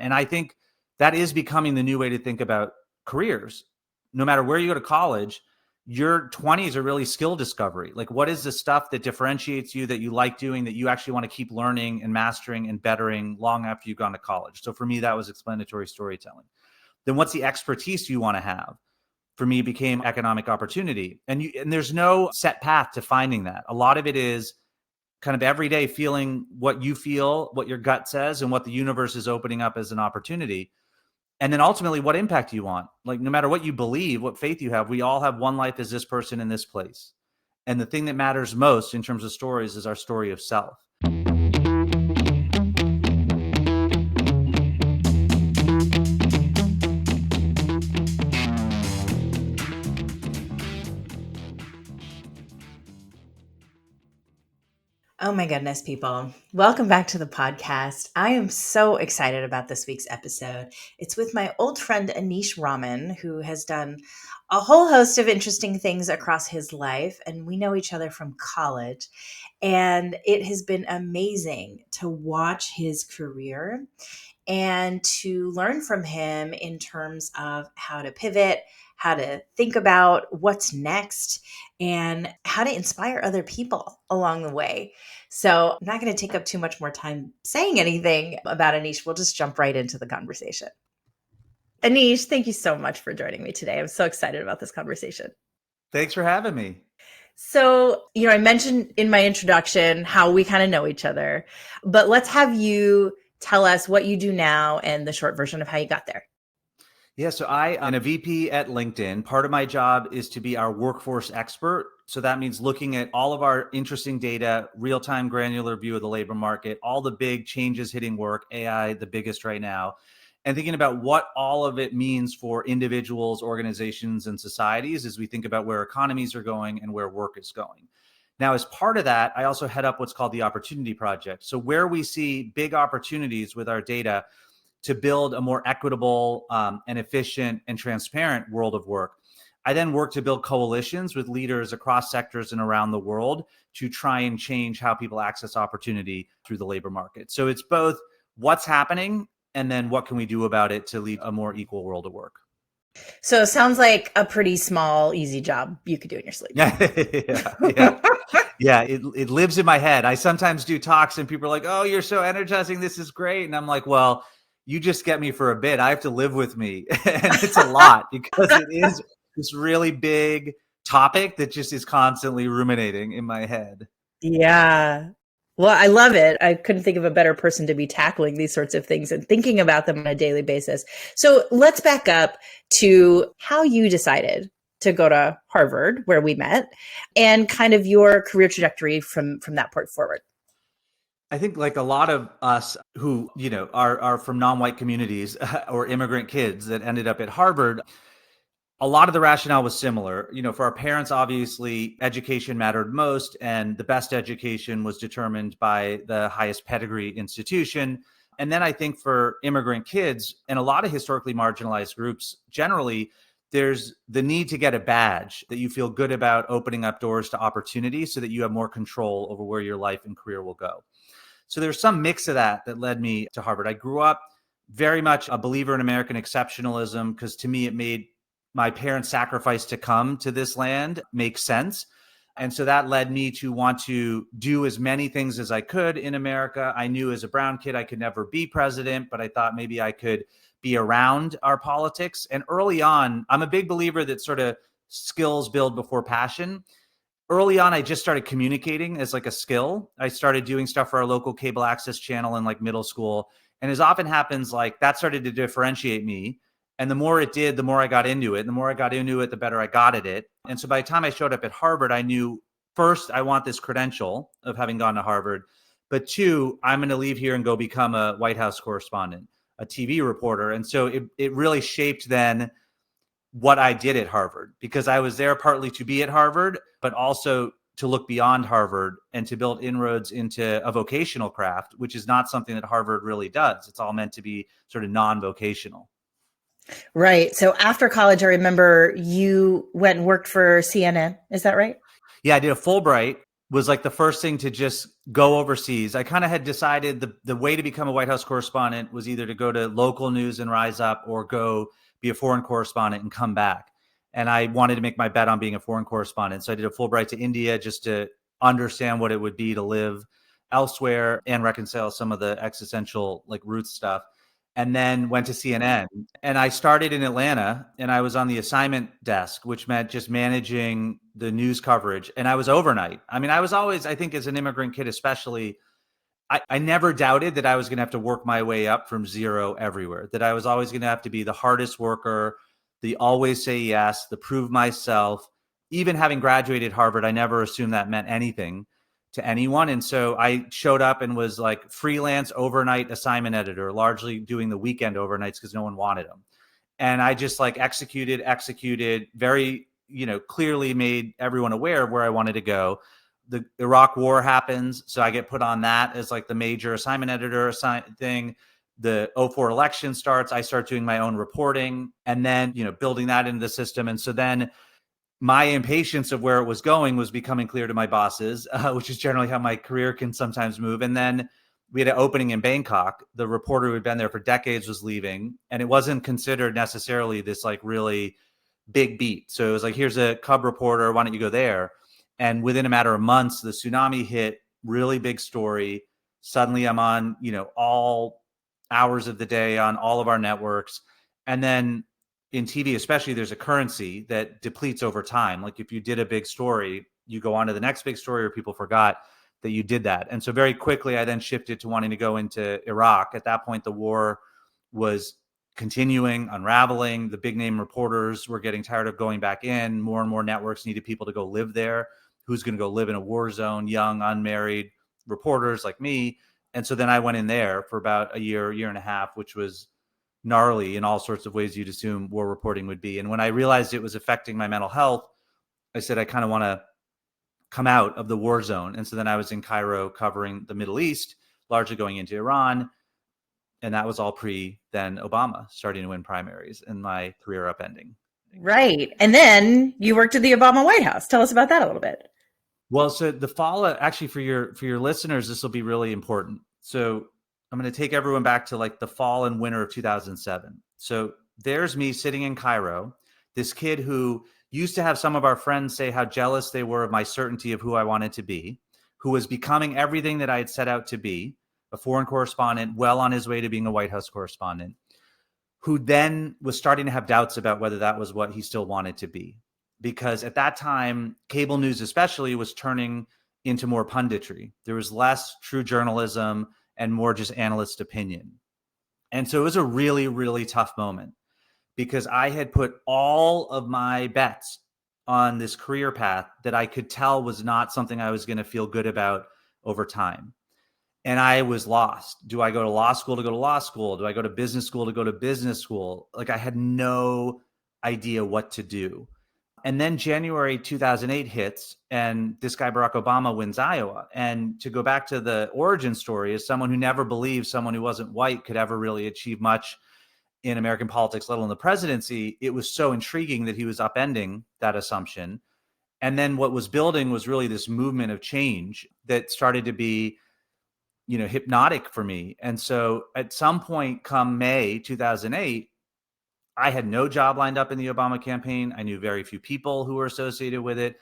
And I think that is becoming the new way to think about careers. No matter where you go to college, your 20s are really skill discovery. Like, what is the stuff that differentiates you, that you like doing, that you actually want to keep learning and mastering and bettering long after you've gone to college? So for me, that was explanatory storytelling. Then what's the expertise you want to have? For me, it became economic opportunity. And there's no set path to finding that. A lot of it is kind of every day feeling what you feel, what your gut says, and what the universe is opening up as an opportunity. And then ultimately, what impact do you want? Like, no matter what you believe, what faith you have, we all have one life as this person in this place. And the thing that matters most in terms of stories is our story of self. Oh my goodness, people. Welcome back to the podcast. I am so excited about this week's episode. It's with my old friend, Aneesh Raman, who has done a whole host of interesting things across his life. And we know each other from college. And it has been amazing to watch his career and to learn from him in terms of how to pivot, how to think about what's next, and how to inspire other people along the way. So I'm not going to take up too much more time saying anything about Aneesh. We'll just jump right into the conversation. Aneesh, thank you so much for joining me today. I'm so excited about this conversation. Thanks for having me. So, I mentioned in my introduction how we kind of know each other, but let's have you tell us what you do now and the short version of how you got there. Yeah, so I'm a VP at LinkedIn. Part of my job is to be our workforce expert. So that means looking at all of our interesting data, real-time granular view of the labor market, all the big changes hitting work, AI, the biggest right now, and thinking about what all of it means for individuals, organizations, and societies as we think about where economies are going and where work is going. Now, as part of that, I also head up what's called the Opportunity Project. So where we see big opportunities with our data to build a more equitable and efficient and transparent world of work, I then work to build coalitions with leaders across sectors and around the world to try and change how people access opportunity through the labor market. So it's both what's happening and then what can we do about it to lead a more equal world of work. So it sounds like a pretty small, easy job you could do in your sleep. Yeah. It lives in my head. I sometimes do talks and people are like, oh, you're so energizing. This is great. And I'm like, well, you just get me for a bit. I have to live with me. And it's a lot because it is this really big topic that just is constantly ruminating in my head. Yeah. Well, I love it. I couldn't think of a better person to be tackling these sorts of things and thinking about them on a daily basis. So let's back up to how you decided to go to Harvard, where we met, and kind of your career trajectory from that point forward. I think like a lot of us who, are from non-white communities or immigrant kids that ended up at Harvard, a lot of the rationale was similar. For our parents, obviously, education mattered most, and the best education was determined by the highest pedigree institution. And then I think for immigrant kids and a lot of historically marginalized groups, generally, there's the need to get a badge that you feel good about opening up doors to opportunity so that you have more control over where your life and career will go. So there's some mix of that led me to Harvard. I grew up very much a believer in American exceptionalism because to me, it made my parents' sacrifice to come to this land make sense. And so that led me to want to do as many things as I could in America. I knew as a brown kid, I could never be president, but I thought maybe I could be around our politics. And early on, I'm a big believer that sort of skills build before passion. Early on, I just started communicating as like a skill. I started doing stuff for our local cable access channel in like middle school. And as often happens, like that started to differentiate me. And the more it did, the more I got into it. And the more I got into it, the better I got at it. And so by the time I showed up at Harvard, I knew first, I want this credential of having gone to Harvard. But two, I'm going to leave here and go become a White House correspondent, a TV reporter. And so it really shaped then what I did at Harvard, because I was there partly to be at Harvard, but also to look beyond Harvard and to build inroads into a vocational craft, which is not something that Harvard really does. It's all meant to be sort of non-vocational. Right. So after college, I remember you went and worked for CNN. Is that right? Yeah, I did a Fulbright was like the first thing to just go overseas. I kind of had decided the way to become a White House correspondent was either to go to local news and rise up or go be a foreign correspondent and come back. And I wanted to make my bet on being a foreign correspondent. So I did a Fulbright to India just to understand what it would be to live elsewhere and reconcile some of the existential like roots stuff. And then went to CNN. And I started in Atlanta and I was on the assignment desk, which meant just managing the news coverage. And I was overnight. I mean, I was always, I think, as an immigrant kid, especially, I never doubted that I was going to have to work my way up from zero everywhere, that I was always going to have to be the hardest worker, the always say yes, the prove myself. Even having graduated Harvard, I never assumed that meant anything to anyone. And so I showed up and was like freelance overnight assignment editor, largely doing the weekend overnights because no one wanted them. And I just like executed very, clearly made everyone aware of where I wanted to go. The Iraq war happens, so I get put on that as like the major assignment editor thing. The '04 election starts, I start doing my own reporting and then, building that into the system. And so then my impatience of where it was going was becoming clear to my bosses, which is generally how my career can sometimes move. And then we had an opening in Bangkok. The reporter who had been there for decades was leaving, and it wasn't considered necessarily this like really big beat. So it was like, here's a cub reporter. Why don't you go there? And within a matter of months, the tsunami hit, really big story. Suddenly I'm on, all hours of the day on all of our networks. And then in TV, especially, there's a currency that depletes over time. Like if you did a big story, you go on to the next big story or people forgot that you did that. And so very quickly, I then shifted to wanting to go into Iraq. At that point, the war was continuing, unraveling. The big name reporters were getting tired of going back in. More and more networks needed people to go live there. Who's going to go live in a war zone? Young, unmarried reporters like me. And so then I went in there for about a year and a half, which was gnarly in all sorts of ways you'd assume war reporting would be. And when I realized it was affecting my mental health, I said, I kind of want to come out of the war zone. And so then I was in Cairo covering the Middle East, largely going into Iran. And that was all pre then Obama starting to win primaries and my career upending. Right. And then you worked at the Obama White House. Tell us about that a little bit. Well, so the fall, actually for your listeners, this will be really important. So I'm going to take everyone back to like the fall and winter of 2007. So there's me sitting in Cairo, this kid who used to have some of our friends say how jealous they were of my certainty of who I wanted to be, who was becoming everything that I had set out to be, a foreign correspondent, well on his way to being a White House correspondent, who then was starting to have doubts about whether that was what he still wanted to be. Because at that time, cable news especially was turning into more punditry. There was less true journalism and more just analyst opinion. And so it was a really, really tough moment because I had put all of my bets on this career path that I could tell was not something I was going to feel good about over time. And I was lost. Do I go to law school to go to law school? Do I go to business school to go to business school? Like I had no idea what to do. And then January 2008 hits, and this guy, Barack Obama, wins Iowa. And to go back to the origin story, as someone who never believed someone who wasn't white could ever really achieve much in American politics, let alone the presidency, it was so intriguing that he was upending that assumption. And then what was building was really this movement of change that started to be, hypnotic for me. And so at some point come May 2008, I had no job lined up in the Obama campaign. I knew very few people who were associated with it.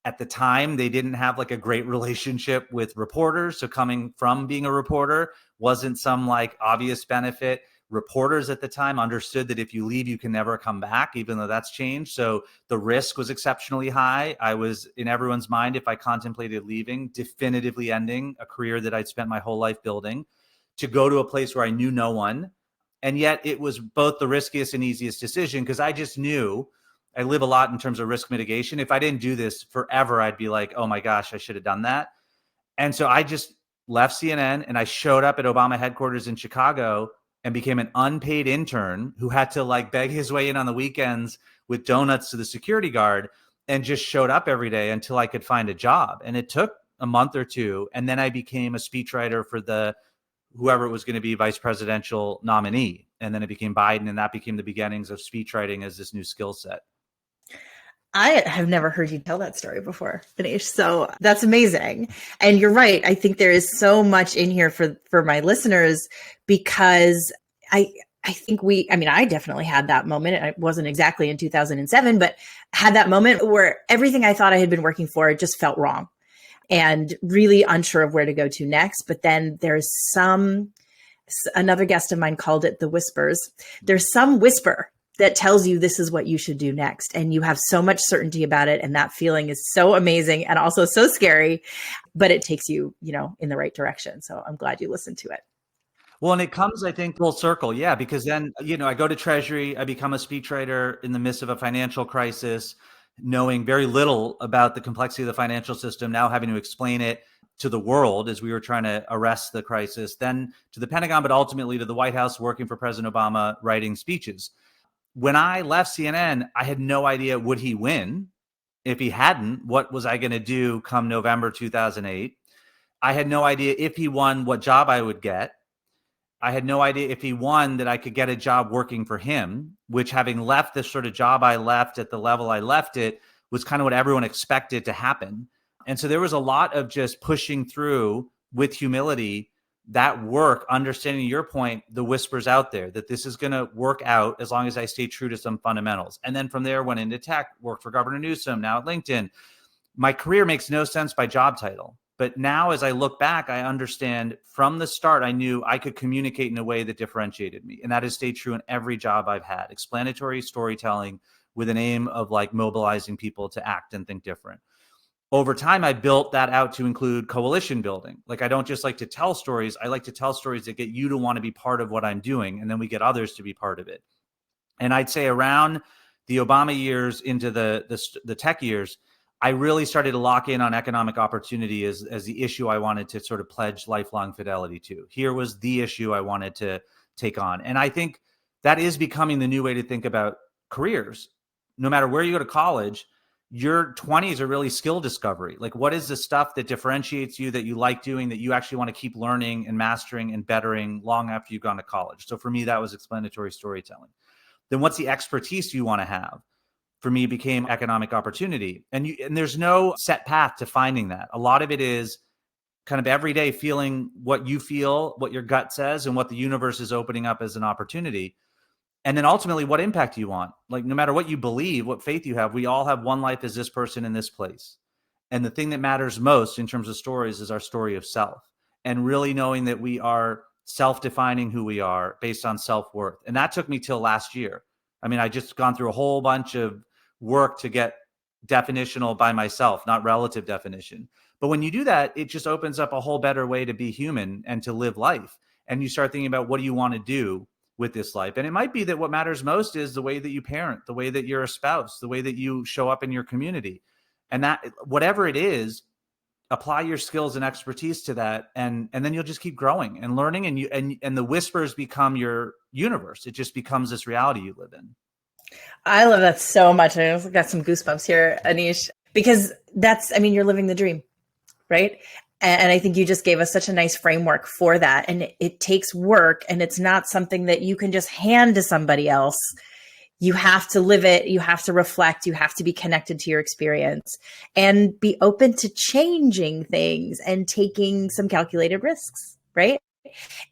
At the time, they didn't have like a great relationship with reporters. So coming from being a reporter wasn't some like obvious benefit. Reporters at the time understood that if you leave, you can never come back, even though that's changed. So the risk was exceptionally high. I was in everyone's mind, if I contemplated leaving, definitively ending a career that I'd spent my whole life building, to go to a place where I knew no one. And yet it was both the riskiest and easiest decision because I just knew I live a lot in terms of risk mitigation. If I didn't do this forever, I'd be like, oh my gosh, I should have done that. And so I just left CNN and I showed up at Obama headquarters in Chicago and became an unpaid intern who had to like beg his way in on the weekends with donuts to the security guard, and just showed up every day until I could find a job. And it took a month or two. And then I became a speechwriter for the whoever it was going to be vice presidential nominee. And then it became Biden, and that became the beginnings of speechwriting as this new skill set. I have never heard you tell that story before, Anish. So that's amazing. And you're right. I think there is so much in here for my listeners because I I think I definitely had that moment. It wasn't exactly in 2007, but had that moment where everything I thought I had been working for just felt wrong and really unsure of where to go to next. But then there's another guest of mine called it the whispers. There's some whisper that tells you this is what you should do next. And you have so much certainty about it. And that feeling is so amazing and also so scary, but it takes you, in the right direction. So I'm glad you listened to it. Well, and it comes, I think, full circle. Yeah, because then, I go to Treasury, I become a speechwriter in the midst of a financial crisis, knowing very little about the complexity of the financial system, now having to explain it to the world as we were trying to arrest the crisis, then to the Pentagon, but ultimately to the White House, working for President Obama, writing speeches. When I left CNN, I had no idea, would he win? If he hadn't, what was I going to do come November 2008? I had no idea if he won, what job I would get. I had no idea if he won that I could get a job working for him, which, having left the sort of job I left at the level I left it, was kind of what everyone expected to happen. And so there was a lot of just pushing through with humility that work, understanding your point, the whispers out there that this is going to work out as long as I stay true to some fundamentals. And then from there, went into tech, worked for Governor Newsom, now at LinkedIn. My career makes no sense by job title. But now, as I look back, I understand from the start, I knew I could communicate in a way that differentiated me. And that has stayed true in every job I've had. Explanatory storytelling with an aim of like mobilizing people to act and think different. Over time, I built that out to include coalition building. Like, I don't just like to tell stories. I like to tell stories that get you to want to be part of what I'm doing. And then we get others to be part of it. And I'd say around the Obama years into the tech years, I really started to lock in on economic opportunity as the issue I wanted to sort of pledge lifelong fidelity to. Here was the issue I wanted to take on. And I think that is becoming the new way to think about careers. No matter where you go to college, your 20s are really skill discovery. Like, what is the stuff that differentiates you, that you like doing, that you actually want to keep learning and mastering and bettering long after you've gone to college? So for me, that was explanatory storytelling. Then what's the expertise you want to have? For me, became economic opportunity. And there's no set path to finding that. A lot of it is kind of every day feeling what you feel, what your gut says, and what the universe is opening up as an opportunity. And then ultimately, what impact do you want? Like, no matter what you believe, what faith you have, we all have one life as this person in this place. And the thing that matters most in terms of stories is our story of self, and really knowing that we are self-defining who we are based on self-worth. And that took me till last year. I mean, I just gone through a whole bunch of work to get definitional by myself, not relative definition. But when you do that, it just opens up a whole better way to be human and to live life. And you start thinking about, what do you want to do with this life? And it might be that what matters most is the way that you parent, the way that you're a spouse, the way that you show up in your community. And that, whatever it is, apply your skills and expertise to that, and then you'll just keep growing and learning, and the whispers become your universe. It just becomes this reality you live in. I love that so much. I got some goosebumps here, Anish, because you're living the dream, right? And I think you just gave us such a nice framework for that. And it takes work, and it's not something that you can just hand to somebody else. You have to live it. You have to reflect. You have to be connected to your experience and be open to changing things and taking some calculated risks, right?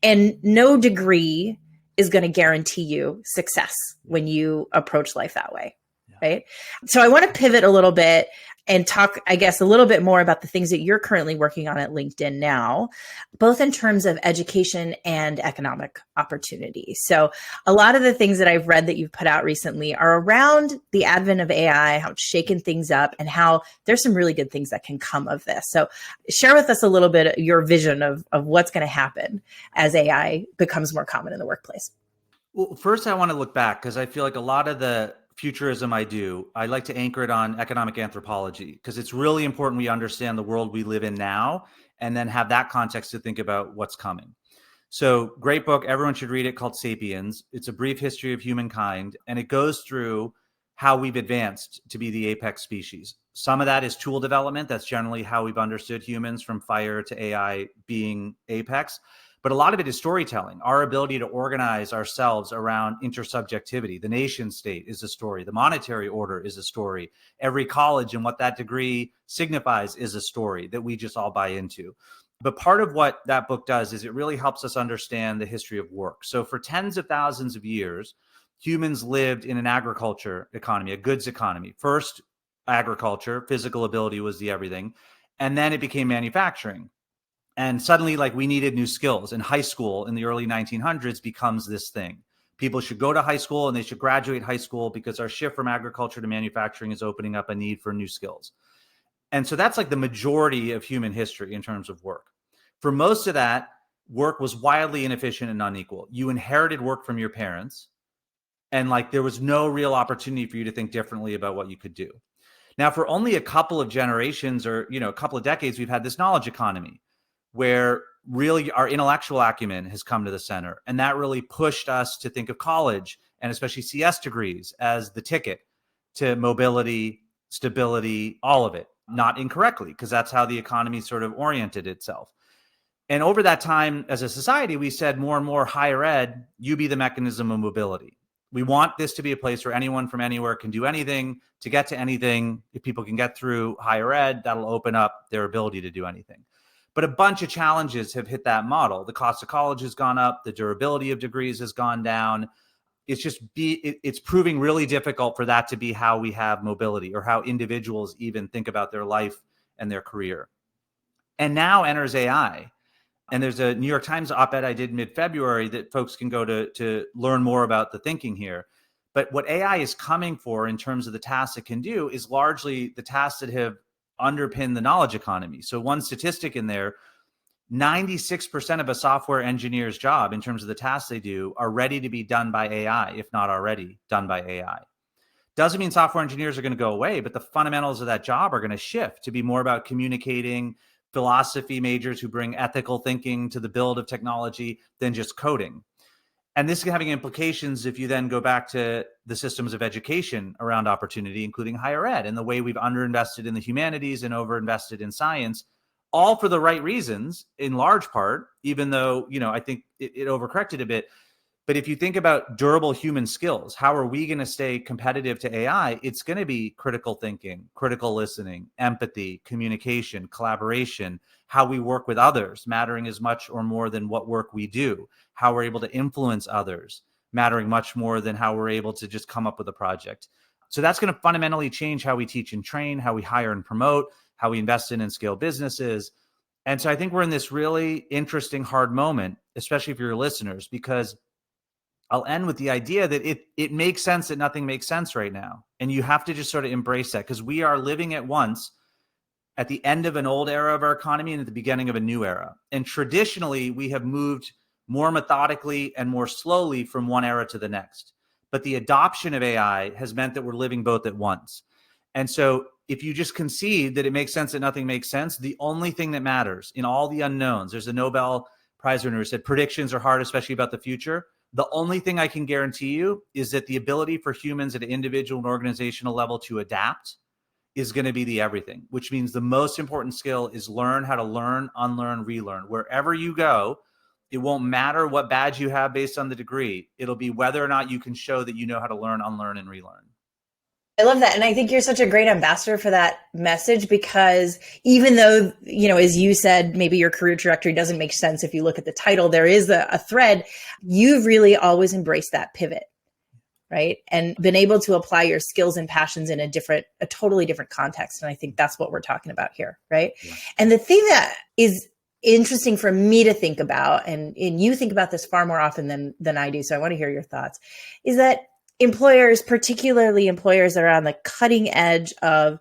And no degree is going to guarantee you success when you approach life that way. Yeah. Right. So I want to pivot a little bit and talk, I guess, a little bit more about the things that you're currently working on at LinkedIn now, both in terms of education and economic opportunity. So a lot of the things that I've read that you've put out recently are around the advent of AI, how it's shaken things up, and how there's some really good things that can come of this. So share with us a little bit your vision of what's going to happen as AI becomes more common in the workplace. Well, first I want to look back, because I feel like a lot of the futurism I like to anchor it on economic anthropology, because it's really important we understand the world we live in now, and then have that context to think about what's coming. So, great book, everyone should read it, called Sapiens. It's a brief history of humankind, and it goes through how we've advanced to be the apex species. Some of that is tool development. That's generally how we've understood humans, from fire to AI being apex. But a lot of it is storytelling, our ability to organize ourselves around intersubjectivity. The nation state is a story. The monetary order is a story. Every college and what that degree signifies is a story that we just all buy into. But part of what that book does is it really helps us understand the history of work. So for tens of thousands of years, humans lived in an agriculture economy, a goods economy. First, agriculture, physical ability was the everything. And then it became manufacturing. And suddenly, like, we needed new skills. And high school in the early 1900s becomes this thing. People should go to high school and they should graduate high school because our shift from agriculture to manufacturing is opening up a need for new skills. And so that's like the majority of human history in terms of work. For most of that, work was wildly inefficient and unequal. You inherited work from your parents, and like there was no real opportunity for you to think differently about what you could do. Now, for only a couple of generations or, a couple of decades, we've had this knowledge economy where really our intellectual acumen has come to the center. And that really pushed us to think of college and especially CS degrees as the ticket to mobility, stability, all of it. Not incorrectly, because that's how the economy sort of oriented itself. And over that time, as a society, we said more and more, higher ed, you be the mechanism of mobility. We want this to be a place where anyone from anywhere can do anything, to get to anything. If people can get through higher ed, that'll open up their ability to do anything. But a bunch of challenges have hit that model. The cost of college has gone up. The durability of degrees has gone down. It's proving really difficult for that to be how we have mobility, or how individuals even think about their life and their career. And now enters AI. And there's a New York Times op-ed I did mid-February that folks can go to learn more about the thinking here. But what AI is coming for in terms of the tasks it can do is largely the tasks that have underpinned the knowledge economy. So one statistic in there, 96% of a software engineer's job in terms of the tasks they do are ready to be done by AI, if not already done by AI. Doesn't mean software engineers are going to go away, but the fundamentals of that job are going to shift to be more about communicating, philosophy majors who bring ethical thinking to the build of technology than just coding. And this is having implications if you then go back to the systems of education around opportunity, including higher ed, and the way we've underinvested in the humanities and overinvested in science, all for the right reasons, in large part, even though, I think it overcorrected a bit. But if you think about durable human skills, how are we going to stay competitive to AI? It's going to be critical thinking, critical listening, empathy, communication, collaboration, how we work with others, mattering as much or more than what work we do, how we're able to influence others, mattering much more than how we're able to just come up with a project. So that's going to fundamentally change how we teach and train, how we hire and promote, how we invest in and scale businesses. And so I think we're in this really interesting, hard moment, especially for your listeners, because I'll end with the idea that it makes sense that nothing makes sense right now. And you have to just sort of embrace that, because we are living at once at the end of an old era of our economy and at the beginning of a new era. And traditionally, we have moved more methodically and more slowly from one era to the next. But the adoption of AI has meant that we're living both at once. And so if you just concede that it makes sense that nothing makes sense, the only thing that matters in all the unknowns, there's a Nobel Prize winner who said predictions are hard, especially about the future. The only thing I can guarantee you is that the ability for humans at an individual and organizational level to adapt is going to be the everything, which means the most important skill is learn how to learn, unlearn, relearn. Wherever you go, it won't matter what badge you have based on the degree. It'll be whether or not you can show that you know how to learn, unlearn, and relearn. I love that. And I think you're such a great ambassador for that message, because even though, as you said, maybe your career trajectory doesn't make sense if you look at the title, there is a thread. You've really always embraced that pivot, right? And been able to apply your skills and passions in a totally different context. And I think that's what we're talking about here, right? Yeah. And the thing that is interesting for me to think about, and you think about this far more often than I do, so I want to hear your thoughts, is that employers, particularly employers that are on the cutting edge of,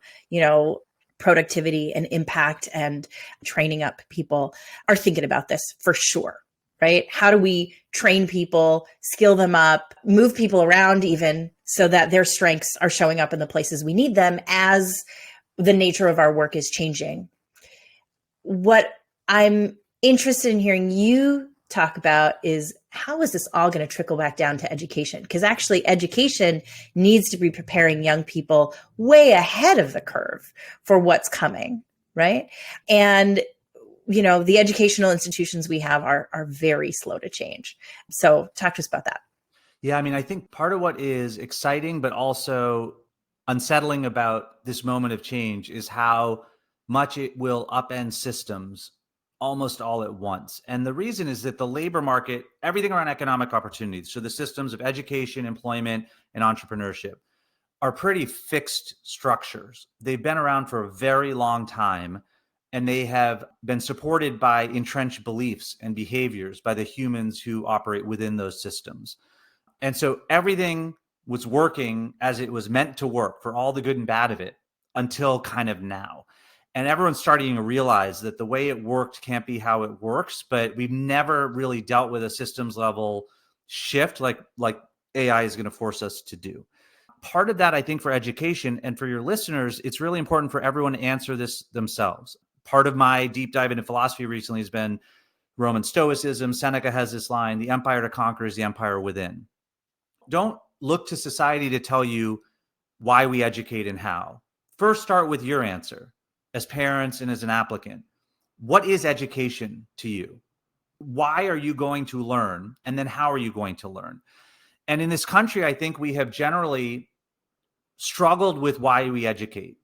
productivity and impact and training up people, are thinking about this for sure, right? How do we train people, skill them up, move people around even so that their strengths are showing up in the places we need them as the nature of our work is changing? What I'm interested in hearing you talk about is, how is this all going to trickle back down to education? Because actually education needs to be preparing young people way ahead of the curve for what's coming, right? And the educational institutions we have are very slow to change. So talk to us about that. Yeah, I mean, I think part of what is exciting, but also unsettling about this moment of change is how much it will upend systems almost all at once. And the reason is that the labor market, everything around economic opportunities, so the systems of education, employment, and entrepreneurship are pretty fixed structures. They've been around for a very long time, and they have been supported by entrenched beliefs and behaviors by the humans who operate within those systems. And so everything was working as it was meant to work for all the good and bad of it until kind of now. And everyone's starting to realize that the way it worked can't be how it works, but we've never really dealt with a systems level shift like AI is going to force us to do. Part of that, I think, for education and for your listeners, it's really important for everyone to answer this themselves. Part of my deep dive into philosophy recently has been Roman Stoicism. Seneca has this line: the empire to conquer is the empire within. Don't look to society to tell you why we educate and how. First, start with your answer as parents and as an applicant. What is education to you? Why are you going to learn? And then how are you going to learn? And in this country, I think we have generally struggled with why we educate.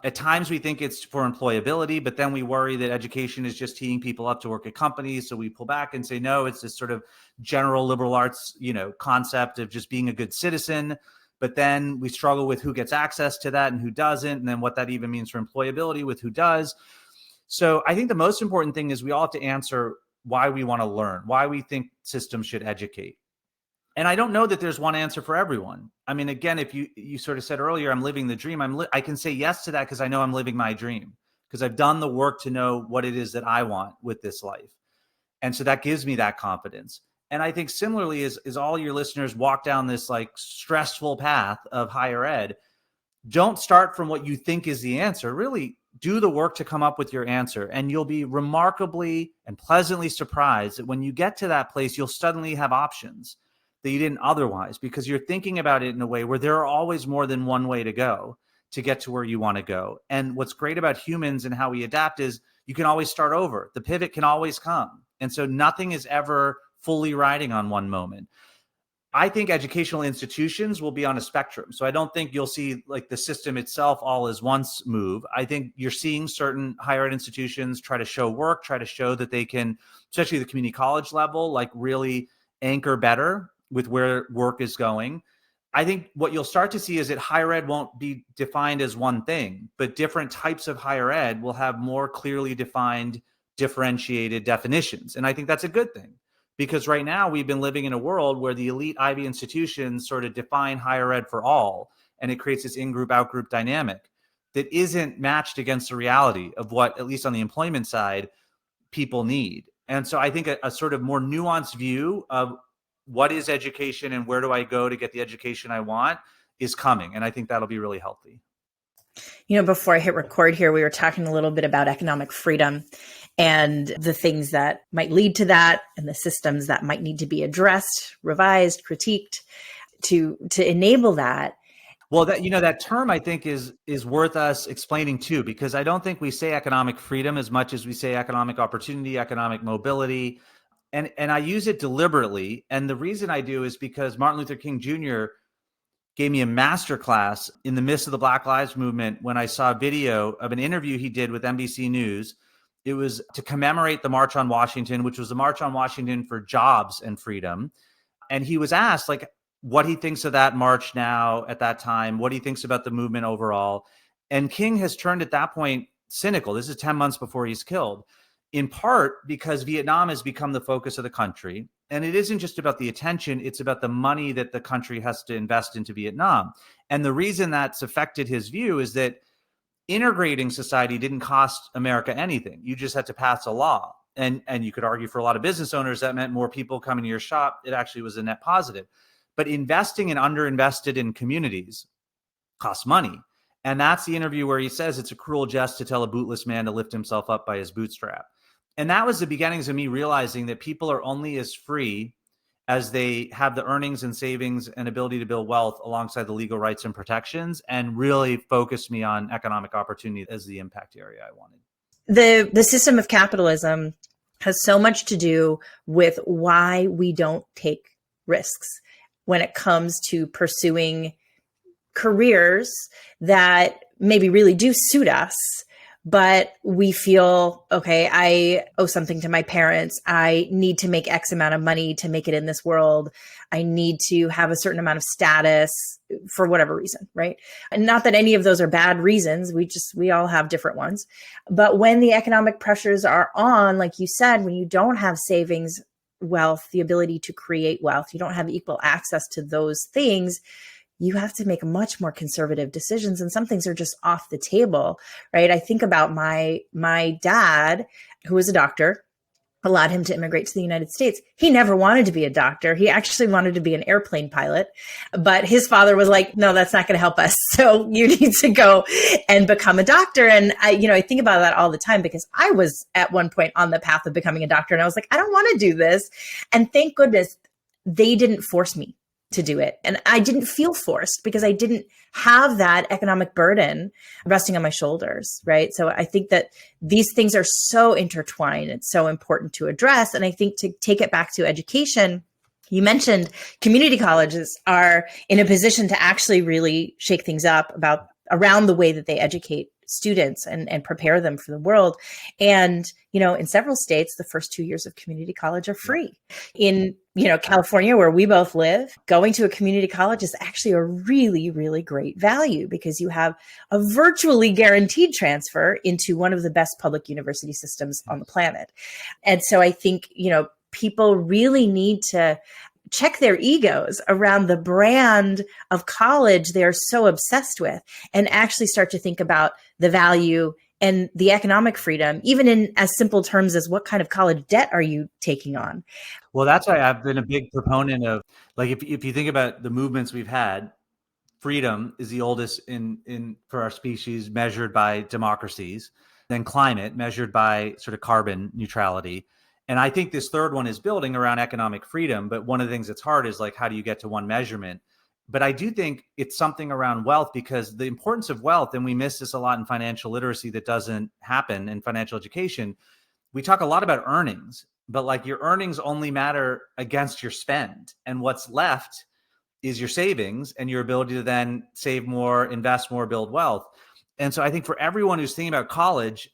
At times we think it's for employability, but then we worry that education is just teeing people up to work at companies. So we pull back and say, no, it's this sort of general liberal arts, concept of just being a good citizen. But then we struggle with who gets access to that and who doesn't, and then what that even means for employability with who does. So I think the most important thing is we all have to answer why we want to learn, why we think systems should educate. And I don't know that there's one answer for everyone. I mean, again, if you sort of said earlier, I'm living the dream. I can say yes to that because I know I'm living my dream, because I've done the work to know what it is that I want with this life. And so that gives me that confidence. And I think similarly, as all your listeners walk down this like stressful path of higher ed, don't start from what you think is the answer. Really do the work to come up with your answer. And you'll be remarkably and pleasantly surprised that when you get to that place, you'll suddenly have options that you didn't otherwise, because you're thinking about it in a way where there are always more than one way to go to get to where you want to go. And what's great about humans and how we adapt is you can always start over. The pivot can always come. And so nothing is ever fully riding on one moment. I think educational institutions will be on a spectrum. So I don't think you'll see like the system itself all as once move. I think you're seeing certain higher ed institutions try to show work, try to show that they can, especially the community college level, like really anchor better with where work is going. I think what you'll start to see is that higher ed won't be defined as one thing, but different types of higher ed will have more clearly defined, differentiated definitions. And I think that's a good thing, because right now we've been living in a world where the elite Ivy institutions sort of define higher ed for all, and it creates this in-group, out-group dynamic that isn't matched against the reality of what, at least on the employment side, people need. And so I think a sort of more nuanced view of what is education and where do I go to get the education I want is coming. And I think that'll be really healthy. Before I hit record here, we were talking a little bit about economic freedom and the things that might lead to that and the systems that might need to be addressed, revised, critiqued to enable that. Well, that term I think is worth us explaining too, because I don't think we say economic freedom as much as we say economic opportunity, economic mobility. And I use it deliberately. And the reason I do is because Martin Luther King Jr. gave me a master class in the midst of the Black Lives Movement when I saw a video of an interview he did with NBC News. It was to commemorate the March on Washington, which was the March on Washington for jobs and freedom. And he was asked like what he thinks of that march now at that time, what he thinks about the movement overall. And King has turned at that point cynical. This is 10 months before he's killed, in part because Vietnam has become the focus of the country. And it isn't just about the attention, it's about the money that the country has to invest into Vietnam. And the reason that's affected his view is that integrating society didn't cost America anything. You just had to pass a law. And you could argue for a lot of business owners that meant more people coming to your shop. It actually was a net positive. But investing in underinvested in communities costs money. And that's the interview where he says it's a cruel jest to tell a bootless man to lift himself up by his bootstrap. And that was the beginnings of me realizing that people are only as free as they have the earnings and savings and ability to build wealth alongside the legal rights and protections, and really focused me on economic opportunity as the impact area I wanted. The system of capitalism has so much to do with why we don't take risks when it comes to pursuing careers that maybe really do suit us, but we feel, okay, I owe something to my parents. I need to make X amount of money to make it in this world. I need to have a certain amount of status for whatever reason, right? And not that any of those are bad reasons. We all have different ones. But when the economic pressures are on, like you said, when you don't have savings, wealth, the ability to create wealth, you don't have equal access to those things, you have to make much more conservative decisions, and some things are just off the table, right? I think about my dad, who was a doctor, allowed him to immigrate to the United States. He never wanted to be a doctor. He actually wanted to be an airplane pilot, but his father was like, no, that's not going to help us. So you need to go and become a doctor. And I think about that all the time, because I was at one point on the path of becoming a doctor, and I was like, I don't want to do this. And thank goodness they didn't force me to do it. And I didn't feel forced because I didn't have that economic burden resting on my shoulders, right? So I think that these things are so intertwined. It's so important to address. And I think to take it back to education, you mentioned community colleges are in a position to actually really shake things up around the way that they educate students and prepare them for the world. And, in several states, the first 2 years of community college are free. In, California, where we both live, going to a community college is actually a really, really great value, because you have a virtually guaranteed transfer into one of the best public university systems on the planet. And so I think, people really need to check their egos around the brand of college they're so obsessed with, and actually start to think about the value and the economic freedom, even in as simple terms as what kind of college debt are you taking on? Well, that's why I've been a big proponent of, like, if you think about the movements we've had, freedom is the oldest in for our species, measured by democracies, then climate measured by sort of carbon neutrality. And I think this third one is building around economic freedom. But one of the things that's hard is, like, how do you get to one measurement? But I do think it's something around wealth, because the importance of wealth, and we miss this a lot in financial literacy that doesn't happen in financial education. We talk a lot about earnings, but like, your earnings only matter against your spend. And what's left is your savings and your ability to then save more, invest more, build wealth. And so I think for everyone who's thinking about college,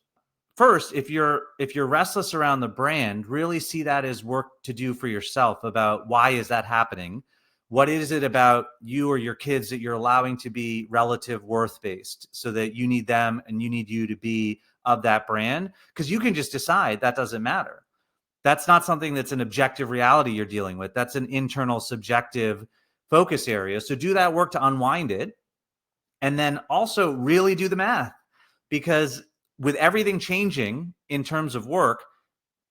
first, if you're restless around the brand, really see that as work to do for yourself about why is that happening? What is it about you or your kids that you're allowing to be relative worth based, so that you need them and you need you to be of that brand? Because you can just decide that doesn't matter. That's not something that's an objective reality you're dealing with. That's an internal subjective focus area. So do that work to unwind it, and then also really do the math, because with everything changing in terms of work,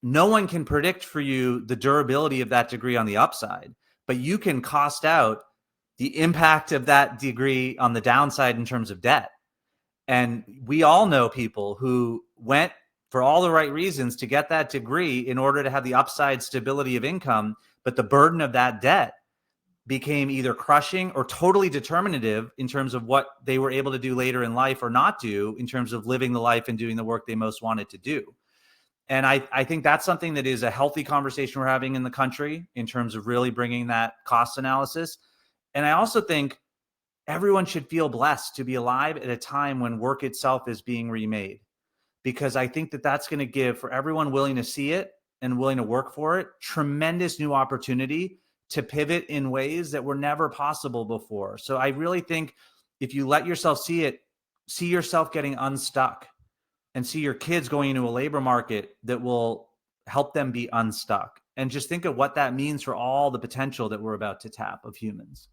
no one can predict for you the durability of that degree on the upside, but you can cost out the impact of that degree on the downside in terms of debt. And we all know people who went for all the right reasons to get that degree in order to have the upside stability of income, but the burden of that debt became either crushing or totally determinative in terms of what they were able to do later in life or not do in terms of living the life and doing the work they most wanted to do. And I think that's something that is a healthy conversation we're having in the country in terms of really bringing that cost analysis. And I also think everyone should feel blessed to be alive at a time when work itself is being remade, because I think that that's going to give, for everyone willing to see it and willing to work for it, tremendous new opportunity to pivot in ways that were never possible before. So I really think if you let yourself see it, see yourself getting unstuck, and see your kids going into a labor market that will help them be unstuck. And just think of what that means for all the potential that we're about to tap of humans.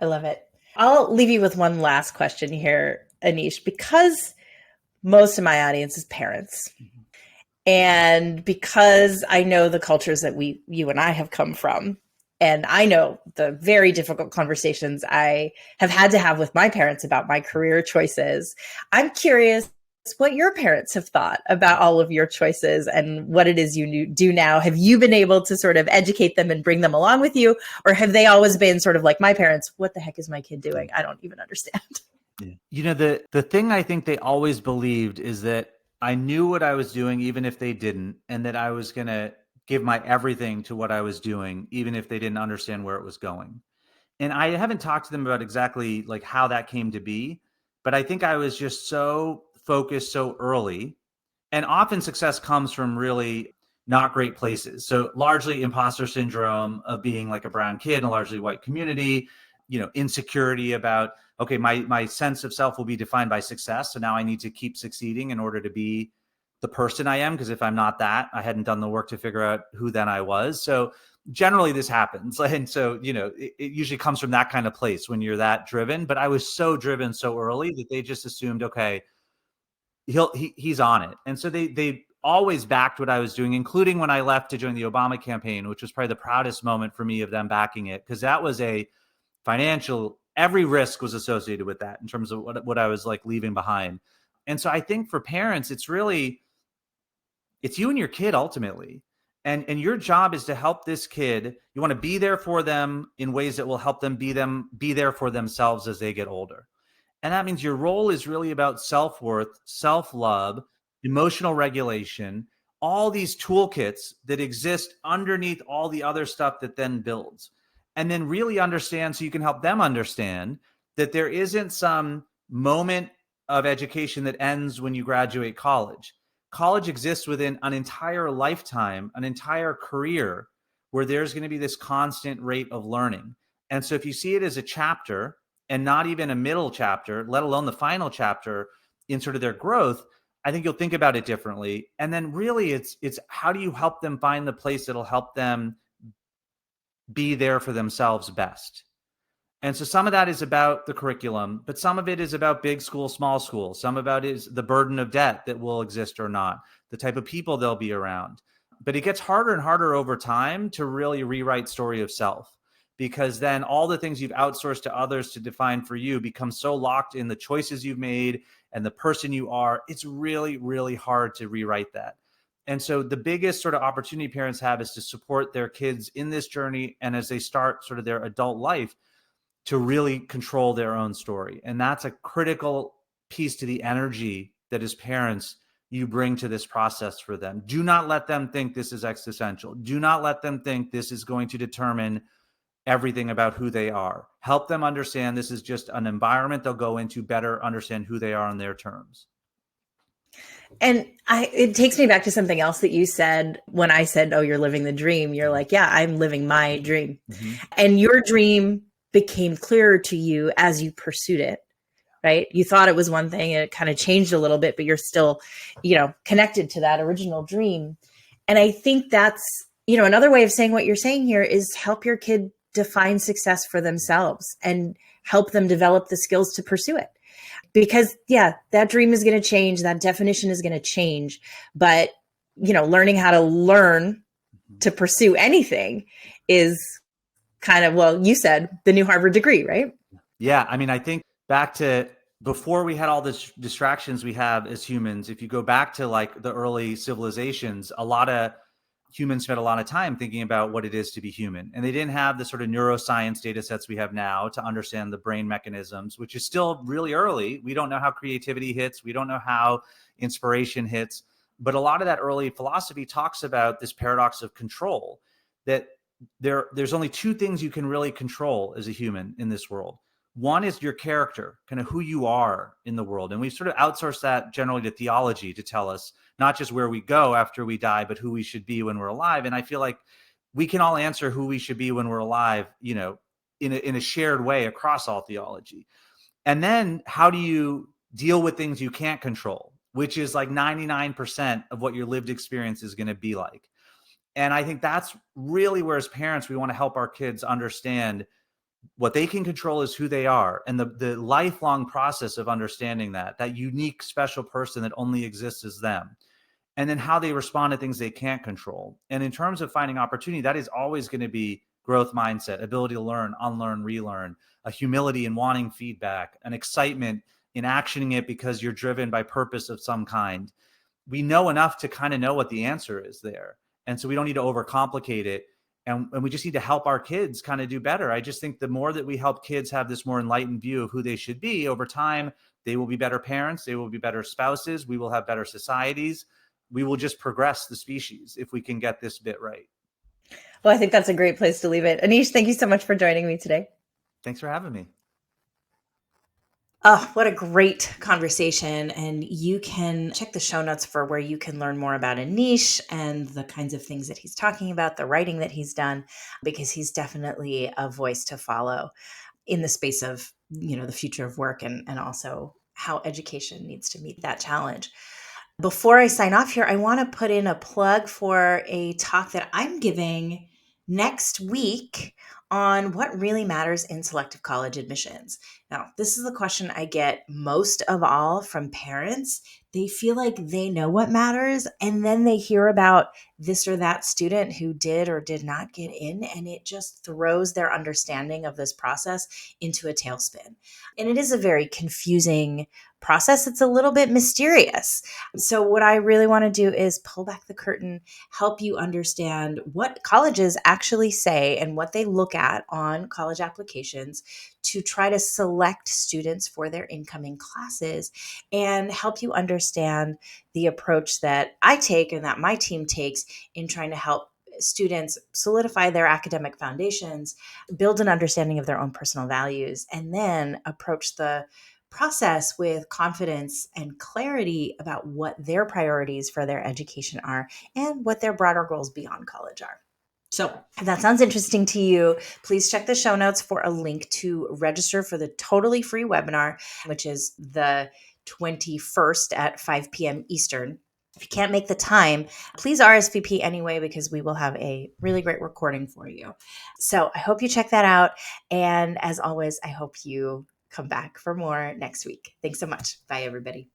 I love it. I'll leave you with one last question here, Aneesh, because most of my audience is parents. And because I know the cultures that you and I have come from, and I know the very difficult conversations I have had to have with my parents about my career choices, I'm curious what your parents have thought about all of your choices and what it is you do now. Have you been able to sort of educate them and bring them along with you? Or have they always been sort of like my parents, what the heck is my kid doing? I don't even understand. Yeah. The thing I think they always believed is that I knew what I was doing, even if they didn't, and that I was going to give my everything to what I was doing, even if they didn't understand where it was going. And I haven't talked to them about exactly like how that came to be, but I think I was just so focused so early. And often success comes from really not great places. So largely imposter syndrome of being like a brown kid in a largely white community, insecurity about, okay, my sense of self will be defined by success. So now I need to keep succeeding in order to be the person I am. Because if I'm not that, I hadn't done the work to figure out who then I was. So generally this happens. And so, it usually comes from that kind of place when you're that driven. But I was so driven so early that they just assumed, okay, he's on it. And so they always backed what I was doing, including when I left to join the Obama campaign, which was probably the proudest moment for me of them backing it, because that was a financial, every risk was associated with that in terms of what I was like leaving behind. And so I think for parents, it's you and your kid ultimately. And your job is to help this kid. You want to be there for them in ways that will help them be there for themselves as they get older. And that means your role is really about self-worth, self-love, emotional regulation, all these toolkits that exist underneath all the other stuff that then builds. And then really understand, so you can help them understand that there isn't some moment of education that ends when you graduate college. College exists within an entire lifetime, an entire career, where there's going to be this constant rate of learning. And so if you see it as a chapter, and not even a middle chapter, let alone the final chapter in sort of their growth, I think you'll think about it differently. And then really it's how do you help them find the place that'll help them be there for themselves best. And so some of that is about the curriculum, but some of it is about big school, small school. Some about it is the burden of debt that will exist or not, the type of people they'll be around. But it gets harder and harder over time to really rewrite story of self, because then all the things you've outsourced to others to define for you become so locked in the choices you've made and the person you are. It's really, really hard to rewrite that. And so the biggest sort of opportunity parents have is to support their kids in this journey, and as they start sort of their adult life, to really control their own story. And that's a critical piece to the energy that as parents you bring to this process for them. Do not let them think this is existential. Do not let them think this is going to determine everything about who they are. Help them understand this is just an environment they'll go into, better understand who they are on their terms. And it takes me back to something else that you said when I said, "Oh, you're living the dream." You're like, "Yeah, I'm living my dream." Mm-hmm. And your dream became clearer to you as you pursued it, right? You thought it was one thing, and it kind of changed a little bit, but you're still, connected to that original dream. And I think that's, another way of saying what you're saying here is help your kid define success for themselves and help them develop the skills to pursue it. Because that dream is going to change. That definition is going to change. But, learning how to learn to pursue anything is kind of, well, you said the new Harvard degree, right? Yeah. I mean, I think back to before we had all the distractions we have as humans, if you go back to like the early civilizations, a lot of humans spent a lot of time thinking about what it is to be human. And they didn't have the sort of neuroscience data sets we have now to understand the brain mechanisms, which is still really early. We don't know how creativity hits. We don't know how inspiration hits. But a lot of that early philosophy talks about this paradox of control, that there's only two things you can really control as a human in this world. One is your character, kind of who you are in the world. And we've sort of outsourced that generally to theology to tell us not just where we go after we die, but who we should be when we're alive. And I feel like we can all answer who we should be when we're alive, in a shared way across all theology. And then how do you deal with things you can't control, which is like 99% of what your lived experience is going to be like. And I think that's really where, as parents, we want to help our kids understand what they can control is who they are, and the lifelong process of understanding that unique, special person that only exists as them, and then how they respond to things they can't control. And in terms of finding opportunity, that is always going to be growth mindset, ability to learn, unlearn, relearn, a humility in wanting feedback, an excitement in actioning it because you're driven by purpose of some kind. We know enough to kind of know what the answer is there. And so we don't need to overcomplicate it. And we just need to help our kids kind of do better. I just think the more that we help kids have this more enlightened view of who they should be over time, they will be better parents, they will be better spouses, we will have better societies. We will just progress the species if we can get this bit right. Well, I think that's a great place to leave it. Aneesh, thank you so much for joining me today. Thanks for having me. Oh, what a great conversation. And you can check the show notes for where you can learn more about Aneesh and the kinds of things that he's talking about, the writing that he's done, because he's definitely a voice to follow in the space of, the future of work and also how education needs to meet that challenge. Before I sign off here, I want to put in a plug for a talk that I'm giving next week on what really matters in selective college admissions. Now, this is the question I get most of all from parents. They feel like they know what matters, and then they hear about this or that student who did or did not get in, and it just throws their understanding of this process into a tailspin. And it is a very confusing process. It's a little bit mysterious. So, what I really want to do is pull back the curtain, help you understand what colleges actually say and what they look at on college applications to try to select students for their incoming classes, and help you understand the approach that I take and that my team takes in trying to help students solidify their academic foundations, build an understanding of their own personal values, and then approach the process with confidence and clarity about what their priorities for their education are and what their broader goals beyond college are. So, if that sounds interesting to you, please check the show notes for a link to register for the totally free webinar, which is the 21st at 5 p.m. Eastern. If you can't make the time, please RSVP anyway, because we will have a really great recording for you. So I hope you check that out. And as always, I hope you come back for more next week. Thanks so much. Bye, everybody.